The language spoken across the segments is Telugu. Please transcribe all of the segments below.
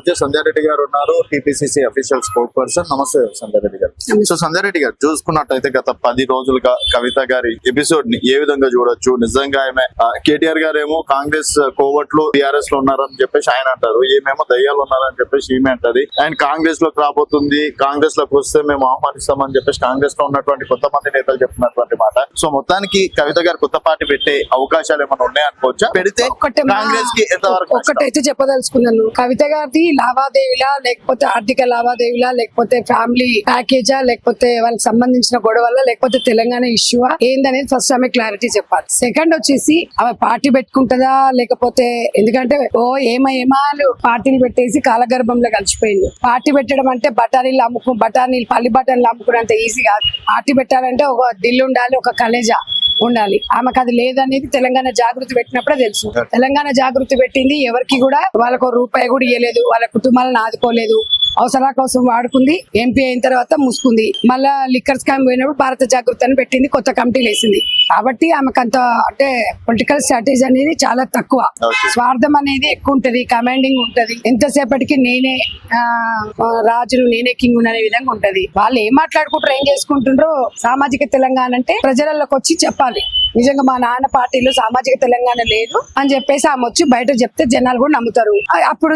వచ్చి సంజయ్ రెడ్డి గారు ఉన్నారు, టీపీసీసీ అఫీషియల్ స్పోర్ట్ పర్సన్. నమస్తే సంజయ్ రెడ్డి గారు. సో సంజయ్ రెడ్డి గారు, చూసుకున్నట్టయితే గత 10 రోజులుగా కవిత గారి ఎపిసోడ్ ని ఏ విధంగా చూడొచ్చు? నిజంగా ఆమె కేటీఆర్ గారు ఏమో కాంగ్రెస్ కోవట్లు టీఆర్ఎస్ లో ఉన్నారని చెప్పేసి ఆయన అంటారు, ఏమేమో దయ్యాలు ఉన్నారని చెప్పేసి ఈమె అంటది. ఆయన కాంగ్రెస్ లోకి రాబోతుంది, కాంగ్రెస్ లోకి వస్తే మేము ఆహ్వానిస్తామని చెప్పేసి కాంగ్రెస్ లో ఉన్నటువంటి కొంతమంది నేతలు చెప్తున్నటువంటి మాట. సో మొత్తానికి కవిత గారు కొత్త పార్టీ పెట్టే అవకాశాలు ఏమైనా ఉన్నాయనుకోవచ్చా? పెడితే కాంగ్రెస్ కి ఎంతవరకు? ఒకటైతే చెప్పదలుచుకున్నాను, కవిత గారిది లావాదేవీలా, లేకపోతే ఆర్థిక లావాదేవీలా, లేకపోతే ఫ్యామిలీ ప్యాకేజా, లేకపోతే వాళ్ళకి సంబంధించిన గొడవల, లేకపోతే తెలంగాణ ఇష్యూ ఏందనేది ఫస్ట్ ఆమె క్లారిటీ చెప్పాలి. సెకండ్ వచ్చేసి ఆమె పార్టీ పెట్టుకుంటుందా లేకపోతే, ఎందుకంటే ఏమాలు పార్టీలు పెట్టేసి కాలగర్భంలో కలిసిపోయింది. పార్టీ పెట్టడం అంటే బఠానీలు పల్లి బఠానీలు అమ్ముకున్నంత ఈజీ కాదు. పార్టీ పెట్టాలంటే ఒక దిల్లు ఉండాలి, ఒక కలేజా ఉండాలి. ఆమెకు అది లేదనేది తెలంగాణ జాగృతి పెట్టినప్పుడే తెలుసు. తెలంగాణ జాగృతి పెట్టింది, ఎవరికి కూడా వాళ్ళకు రూపాయి కూడా ఇవ్వలేదు, వాళ్ళ కుటుంబాలను ఆదుకోలేదు, అవసరాల కోసం వాడుకుంది. ఎంపీ అయిన తర్వాత మూసుకుంది. మళ్ళా లిక్కర్ స్కామ్ పోయినప్పుడు భారత జాగృతి అని పెట్టింది, కొత్త కమిటీలు వేసింది. కాబట్టి ఆమెకు అంత అంటే పొలిటికల్ స్ట్రాటజీ అనేది చాలా తక్కువ, స్వార్థం అనేది ఎక్కువ ఉంటది, కమాండింగ్ ఉంటది. ఎంతసేపటికి నేనే రాజును నేనే కింగ్ అనే విధంగా ఉంటది. వాళ్ళు ఏం మాట్లాడుకుంటారో ఏం చేసుకుంటుండ్రో, సామాజిక తెలంగాణ అంటే ప్రజలకు వచ్చి చెప్పాలి, నిజంగా మా నాన్న పార్టీలో సామాజిక తెలంగాణ లేదు అని చెప్పేసి ఆమె వచ్చి బయట చెప్తే జనాలు కూడా నమ్ముతారు. అప్పుడు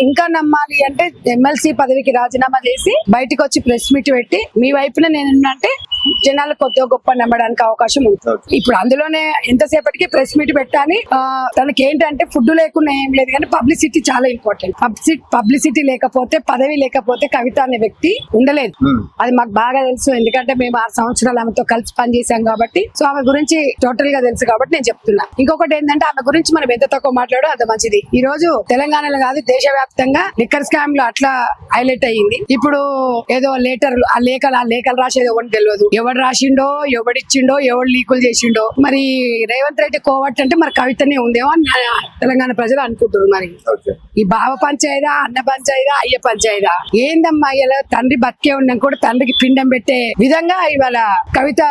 ఇంకా నమ్మాలి అంటే ఎమ్మెల్సీ పదవికి రాజీనామా చేసి బయటకు వచ్చి ప్రెస్ మీట్ పెట్టి మీ వైపున నేనంటే జనాలు కొద్దిగా గొప్ప నమ్మడానికి అవకాశం ఉంది. ఇప్పుడు అందులోనే ఎంతసేపటికి ప్రెస్ మీట్ పెట్టాలి. తనకి ఏంటంటే ఫుడ్ లేకుండా ఏం లేదు, కానీ పబ్లిసిటీ చాలా ఇంపార్టెంట్. పబ్లిసిటీ లేకపోతే, పదవి లేకపోతే కవిత అనే వ్యక్తి ఉండలేదు. అది మాకు బాగా తెలుసు, ఎందుకంటే మేము 6 సంవత్సరాలు ఆమెతో కలిసి పనిచేసాం కాబట్టి. సో ఆమె గురించి టోటల్ గా తెలుసు కాబట్టి నేను చెప్తున్నా. ఇంకొకటి ఏంటంటే ఆమె గురించి మనం ఎంత తక్కువ మాట్లాడో అంత మంచిది. ఈ రోజు తెలంగాణలో కాదు, దేశవ్యాప్తంగా లిక్కర్ స్కామ్ లో అట్లా హైలైట్ అయ్యింది. ఇప్పుడు ఏదో ఆ లేఖలు రాసేది ఎవరు తెలియదు, ఎవడు రాసిండో, ఎవడిచ్చిండో, ఎవడు లీకులు చేసిండో. మరి రేవంత్ రెడ్డి కోవట్ అంటే మరి కవితనే ఉందేమో అని తెలంగాణ ప్రజలు అనుకుంటున్నారు. మరి ఈ బావ పంచాయదా, అన్న పంచాయదా, అయ్య పంచాయదా ఏందమ్మా? ఇలా తండ్రి బతికే ఉన్నాం కూడా తండ్రికి పిండం పెట్టే విధంగా ఇవాళ కవిత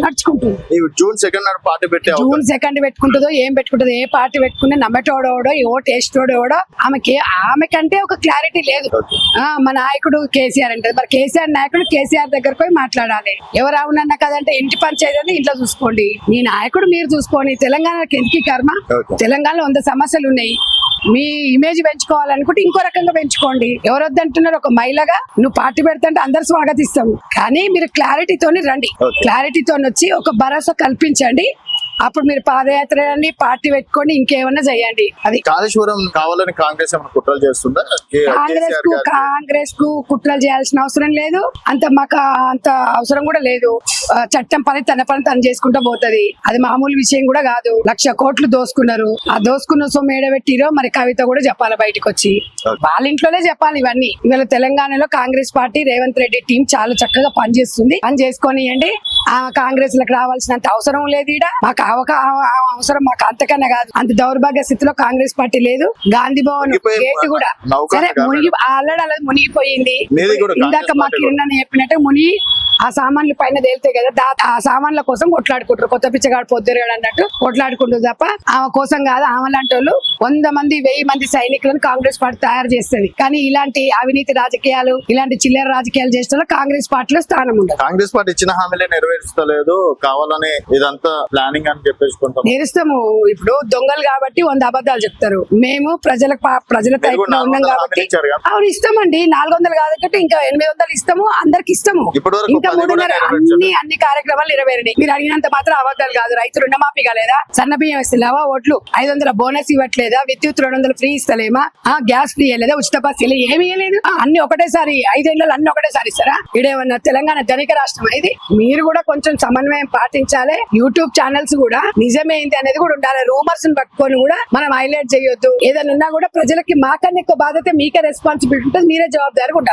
నడుచుకుంటుంది. జూన్ 2 పార్టీ పెట్టే జూన్ 2 పెట్టుకుంటుందో ఏం పెట్టుకుంటుందో, ఏ పార్టీ పెట్టుకున్నా నమ్మటోడోడో ఓ టేస్టోడోడో ఆమెకంటే ఒక క్లారిటీ లేదు. మా నాయకుడు కేసీఆర్ అంటే మరి కేసీఆర్ నాయకుడు కేసీఆర్ దగ్గర పోయి మాట్లాడాలి. ఎవరు అవునన్నా కదంటే ఇంటి పంచాయతీ ఇంట్లో చూసుకోండి, మీ నాయకుడు మీరు చూసుకోండి. తెలంగాణకి ఎందుకు కర్మ? తెలంగాణలో 100 సమస్యలు ఉన్నాయి. మీ ఇమేజ్ పెంచుకోవాలనుకుంటే ఇంకో రకంగా పెంచుకోండి. ఎవరొద్దంటున్నారు? ఒక మహిళగా నువ్వు పార్టీ పెడతాంటే అందరు స్వాగతిస్తాము, కానీ మీరు క్లారిటీతోని రండి. క్లారిటీతో వచ్చి ఒక భరోసా కల్పించండి. అప్పుడు మీరు పాదయాత్ర చేయండి, పార్టీ పెట్టుకోండి, ఇంకేమన్నా చేయండి. అది కాళేశ్వరం కావాలని కాంగ్రెస్ కుట్రలు చేస్తుందా? కాంగ్రెస్ కు కుట్రలు చేయాల్సిన అవసరం లేదు, మాకు అంత అవసరం కూడా లేదు. చట్టం పని తన తను చేసుకుంటూ పోతది. అది మామూలు విషయం కూడా కాదు. 1,00,000 కోట్లు దోసుకున్నారు. ఆ దోసుకున్న సొమ్ము ఏడబెట్టిరో మరి కవిత కూడా చెప్పాలి బయటకు వచ్చి, వాళ్ళ ఇంట్లోనే చెప్పాలి ఇవన్నీ. ఇవాళ తెలంగాణలో కాంగ్రెస్ పార్టీ రేవంత్ రెడ్డి టీం చాలా చక్కగా పనిచేస్తుంది. పని చేసుకొనియండి. కాంగ్రెస్ లకు రావాల్సినంత అవసరం లేదు. ఈడ మాకు అవసరం మాకు అంతకన్నా కాదు. అంత దౌర్భాగ్య స్థితిలో కాంగ్రెస్ పార్టీ లేదు. గాంధీ భవన్ గేట్ కూడా సరే ఆల్రెడీ మునిగిపోయింది. ఇందాక మా కిరణ్ చెప్పినట్టు మునిగి ఆ సామాన్లు పైన తేలితే కదా, ఆ సామాన్ల కోసం కొట్లాడుకుంటారు. కొత్త పిచ్చగాడు పొద్దురుగాడు అన్నట్టు కొట్లాడుకుంటారు తప్ప ఆమె కోసం కాదు. ఆమె లాంటి వాళ్ళు 100 మంది 1000 మంది సైనికులను కాంగ్రెస్ పార్టీ తయారు చేస్తుంది. కానీ ఇలాంటి అవినీతి రాజకీయాలు, ఇలాంటి చిల్లర రాజకీయాలు చేసిన కాంగ్రెస్ పార్టీలో స్థానం ఉండదు. కాంగ్రెస్ పార్టీ ఇచ్చిన హామీలే నెరవేర్చలేదు, కావాలని ఇదంతా ప్లానింగ్ అని చెప్పేసి నేరుస్తాము. ఇప్పుడు దొంగలు కాబట్టి 100 అబద్ధాలు చెప్తారు. మేము ప్రజల తరపున ఉన్నాం కాబట్టి అవును ఇస్తామండి. 400 కాదంటే ఇంకా 800 ఇస్తాము, అందరికి ఇస్తాము. ఇంకా 3.5 అన్ని కార్యక్రమాలు నెరవేరినాయి. మీరు అడిగినంత మాత్రం అబద్ధాలు కాదు. రైతు రుణమాఫీ కాలేదా? సన్న బియ్యం ఇస్తలేవా? ఓట్లు 500 బోనస్ ఇవ్వట్లేదా? విద్యుత్ 200 ఫ్రీ ఇస్తలేమా? గ్యాస్ ఫ్రీ ఇవ్వలేదా? ఉచిత బస్ ఏమి ఇవ్వలేదు. అన్ని ఒకటేసారి 5 ఏళ్ళలో అన్ని ఒకటేసారి ఇస్తారా? ఇదేమన్నా తెలంగాణ ధనిక రాష్ట్రం ఇది? మీరు కూడా కొంచెం సమన్వయం పాటించాలి. యూట్యూబ్ ఛానల్స్ కూడా నిజమేంటి అనేది కూడా ఉండాలి. రూమర్స్ పట్టుకొని కూడా మనం హైలైట్ చేయొద్దు. ఏదైనా ఉన్నా కూడా ప్రజలకి మాకన్నా ఎక్కువ బాధ్యత, మీకే రెస్పాన్సిబిలిటీ ఉంటుంది, మీరే జవాబుదారీగా ఉండాలి.